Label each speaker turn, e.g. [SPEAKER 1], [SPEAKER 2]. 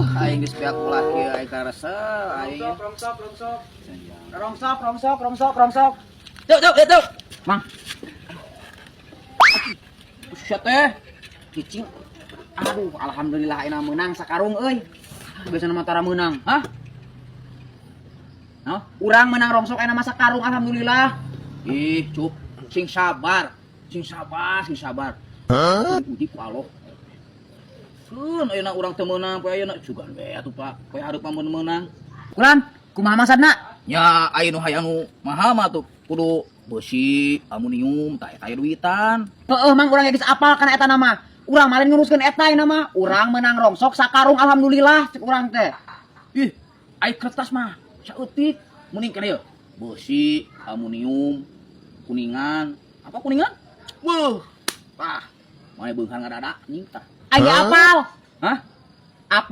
[SPEAKER 1] Aing geus pihak laki aing karasa aing.
[SPEAKER 2] Rongsok.
[SPEAKER 1] Tuh. Mang. Buset teh. Cicing. Aduh, alhamdulillah aing menang sakarung euy. Biasana mah tara menang, hah? Nah, urang menang rongsok aing mah sakarung alhamdulillah. Ih, cup, sing sabar. Uji ku Allah. Keun ayeuna urang teu meunang, poe ayeuna sugan we atuh Pak. Poe hareup mah menang.
[SPEAKER 2] Kulan, kumaha maksudna?
[SPEAKER 1] Ya, aya nu hayang nu maha mah tuh kudu besi, aluminium, tah eta duitan.
[SPEAKER 2] Heeh, Mang urang geus apal kana eta nama. Urang malin nguruskeun eta ieu mah. Urang menang rongsok sakarung alhamdulillah cek urang teh.
[SPEAKER 1] Ih, aya kertas mah saeutik. Mending kana yeuh. Besi, aluminium, kuningan. Apa kuningan? Weuh. Tah, mane beunghar ngadada nying tah.
[SPEAKER 2] Aya apal.
[SPEAKER 1] Hah?
[SPEAKER 2] Apal